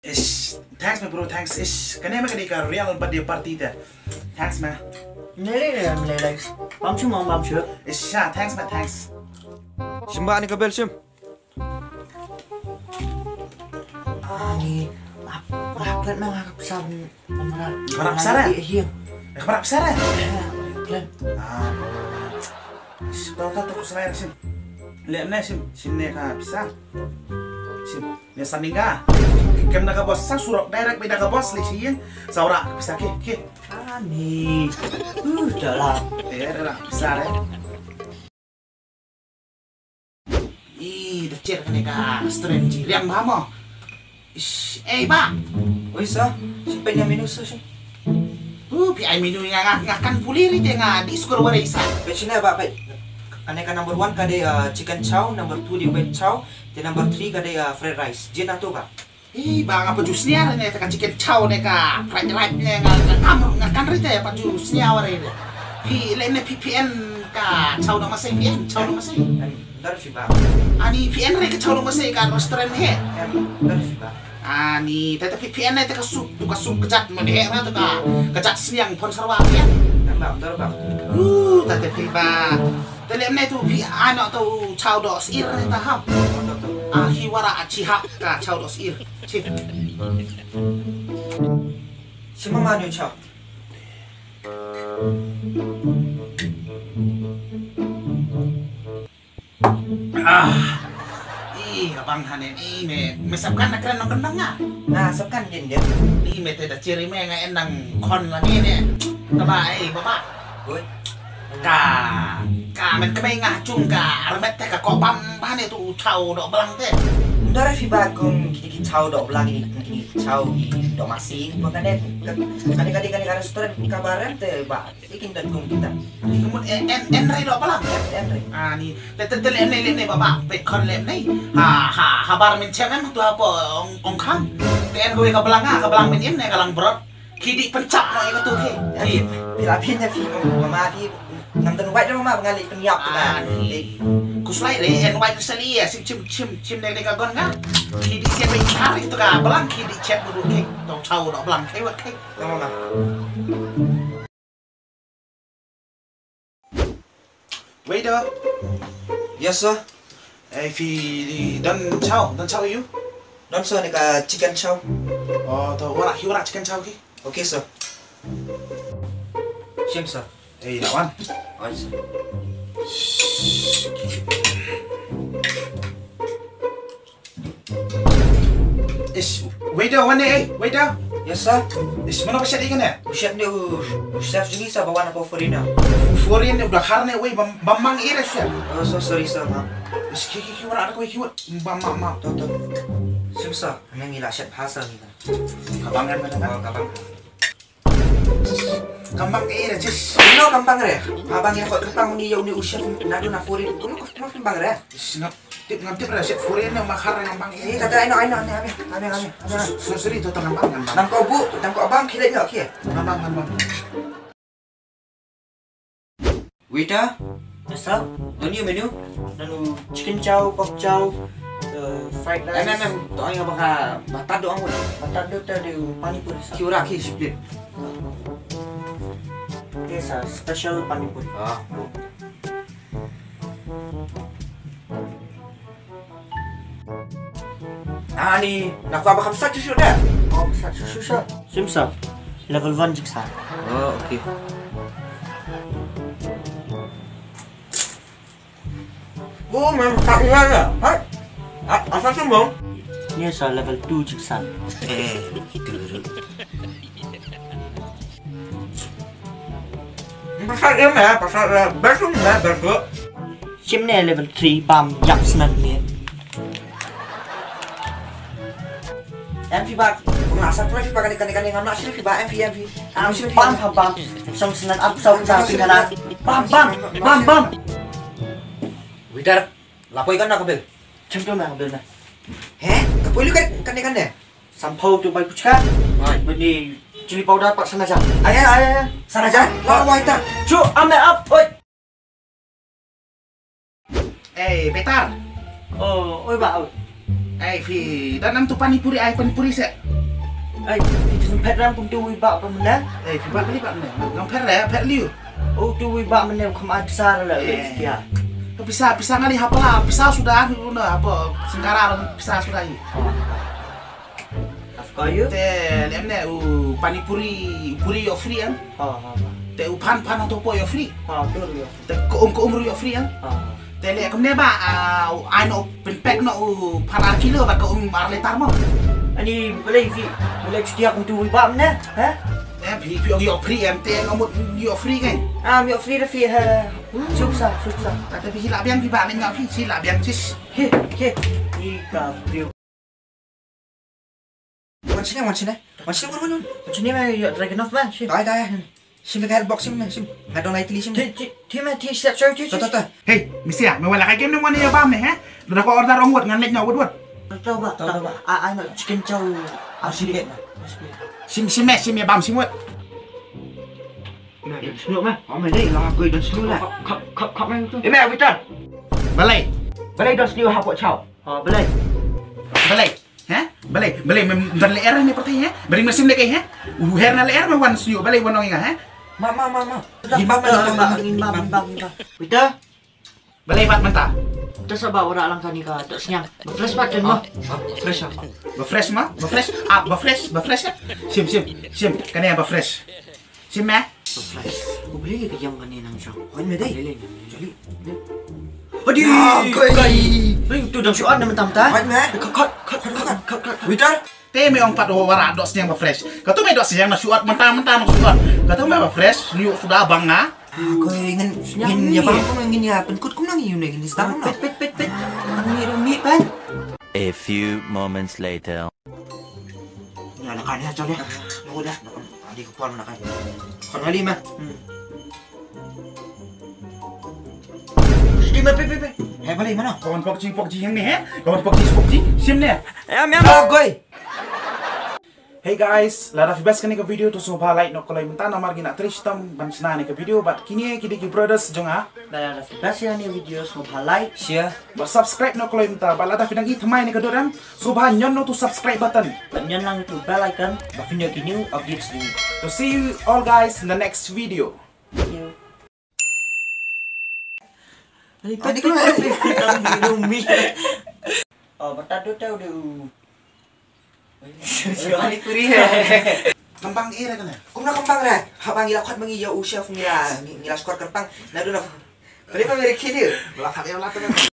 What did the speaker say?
Ish, thanks my bro, thanks. Ish, kanya ka real birthday party ta. Thanks man. Nilai. Bamsu mau bamsu. Ish, thanks man, thanks. Simba ani kabel sim. Ani, pelan mah kepesan. Berapa besar? Iya. Berapa besar? Pelan. Ish, tahu tuh saya sim. Lihat nih sim nih ka bisa. Sim, lihat saninga. Kem naga bos sa surok direct beda ka bos li sih. Saura bisa ke. Ani. Dah lah. Dah besar ya. Ih, decir kan ka strange. Liang mama. Ish, ba. Oi sa, simpen menu sa sim. Pi ai menu ngakan puliri te nga di skor wara isa. Pechina ba pe. Aneka number 1 kade chicken chow, number 2 di wet chow, dan number 3 kade fried rice. Je na to ba? Ba nga pa juice niya ne ka chicken chow ne ka fried rice ne ngakan rite pa juice niya wara ire. Pi le ne PPN ka chow na masay PN, chow na masay. Dar fi ba. Ani PN re ka chow na masay ka restaurant he. Dar fi ba. Ani tata PPN ne ka sup kejat mo de ra to ka kejat siang pon sarwa ya. Ba, dar ba. Tata pi ba. Tele ne tu pi ano tu chow dos ir ne ta ha. Hiwara achihak ka chow dos ir. Chip. Simma manu chow. Abang hanen me mesapkan na kran kendang nga. Nah, sabkan din dia. Me te da ciri me nga endang kon lagi ne. Taba baba. Good. Ka men kemay nga chung ka armet te ka kopam hane tu chow do belang te. Dar fi ba kung kini chow do belang ini chow i do masih makanya kani restoran kabaran te ba ikin dan kung kita. Kemun en rai do belang. Andre. Ni te le baba pe kon le nei. Habar min cemen tu apa ong kan. Te en gue ka belang min ne kalang brot. Kidi pencap no iko tu ke. Pilapinnya fi mama fi nam tan white mama ngali penyap ta. Kuslai le en white sali ya sim ne ka gon nga. Kidi siap pe cari tu ka belang kidi cep dulu ke. Tong chau do belang ke wat ke. Mama. Waiter. Yes sir. Fi don chau you. Don sir ni ka chicken chow. Oh, to wara chicken chau ki. Okay sir. Sim sir. Lawan. Oh sir. Waiter wane waiter. Yes sir. Mana pasal ikan ya? Chef dia chef juga sa bawa na po forina. Foreign ne udah karne bamang ire chef. Oh so sorry sir ma'am. Ki wara ada ko bamang. Tuh. Sim sir. Nang ila chef hasa ni. Kabangan mana? Kabang. Kambang ire cis. No kampang re. Abang ya kok kampang ni yau ni chef nado na forin. Kuno ko kampang re. Ngaptip ra chef foreign ne makar kambang ire. Tata ame. Sorry to kambang. Nang ko bu, nang ko abang kile no kia. Kambang. Waiter, Yes sir. menu. Lalu chicken chow, pork chow, fried rice. To ay nga baka batad do ang wala. Batado tadi pani puri. Kiura ki split. Yes sir. Special pani puri. Ah. Ni nakuha ba kamsa susu dah? Oh, besar susu sir. Sim sir. Level 1 jiksa. Oh, okay. Oh, memang tak iya ya. Hai. Asal sumbang? Yes sir. Level 2 jiksa. Pasal ini ya, pasal besok ya, besok. Sim ne level 3 bam yak senan ni. MV ba? Nasa tuh MV ba kan yang anak sih ba MV. Bam. Song senan up sa pingalan. Bam. Waiter, lapoy kan nak kabel. Champion na kabel na. Kapoy lu kan deh. Sampau tu bai puchka. Bani chili powder pak sana ja. Ayah. Sana aja. Lawan waiter. Cu, ame up. Oi. Petar. Oh, oi ba. Phi, dan nam tu panipuri se. Itu sempat ram pun tu wibak pemenang. Phi bak kali bak mana? Ngam pet liu. Oh tu wibak menang kemai besar lah. Ya. Pisah ngali apa? Pisah sudah apa? Sengkara pisah sudah ni. Kayu? Te lemne panipuri yo free kan? Te pan atau po yo free. Betul ya. Te keum yo free kan? Te le kemudian ba ano penpek no pan kilo ba keum arletar mo. Ani boleh cuti aku tu wibak mana? Ha? Phi yo free em te ngomot yo free kan? Mi free dah free ha. Susah. Tapi hilak biang phi ba men ngap phi hilak biang sis. He. Ika free. Macam mana? Macam ni mah ya Dragon of Man. Dah. Sim dekat box sim. Ngadong light li sim. Dia siap show tu. Tata. Hey, mesti ya, mewala kay game ni wan ya bam ni ha. Dah ko order ongwat ngan lek nyawat wat. Tahu ba? I nak chicken chow. Asyik. Sim ya bam sim wat. Nah, senyum mah. Mày đây là cười đón senyum lại. Khóc anh tu. Mẹ Victor. Balai. Balai đón senyum học bộ chào. Balai. Ha? Balai dan leer ni perti ha. Beri mesin lek ha. Her na leer wan suyo balai wan inga ha. Ma. Gimbang. Victor. Balai bat menta. Kita sabar orang alang kani ka tak senyang. Flash back kan mah. Flash. Ba fresh ya. Sim. Kan ya ba fresh. Sim ya. Flash. Kau boleh ke yang kani nang syang. Kau ni deh. Jadi. Aduh, koi. Tu dah syuat dah mentah-mentah. Kau ni. Kau. Victor. Te me ong pat wara dos yang ba fresh. Kau tu me dos yang na suat mentah-mentah no suat. Kau tu me ba fresh, liu sudah bang ha. Kau ingin ya bang pun ingin ya penkut kum nang yun ingin sedang no. Pet. Rumi pan. A few moments later. Ya nak kan ya coba. Nunggu dah. Adik ku puan nak kan. Kon ngali mah. Lima pe. Hai balik mana? Kawan pokji yang ni ha. Kawan pokji sim ni. Goi. Hey guys, lara fibas kani ka video to so like no kolai minta namar gina tristam bansna ni ka video but kini ki brothers jonga Dah best yang ni video semua like, share, ba subscribe no kolai minta ba lata fidang i thamai ni ka doran so ba nyon no to subscribe button dan nyon lang tu bell icon, ba video kini updates ni. to see you all guys in the next video. Adik Rumi. Bertadu tahu deh. Sekali kuri Kembang ira kana. Kum na kembang na. Habang ila kwat mangi ya usya fung ila skor kerpang. Nadu na. Beri pa mere kidi. Belakang ya belakang.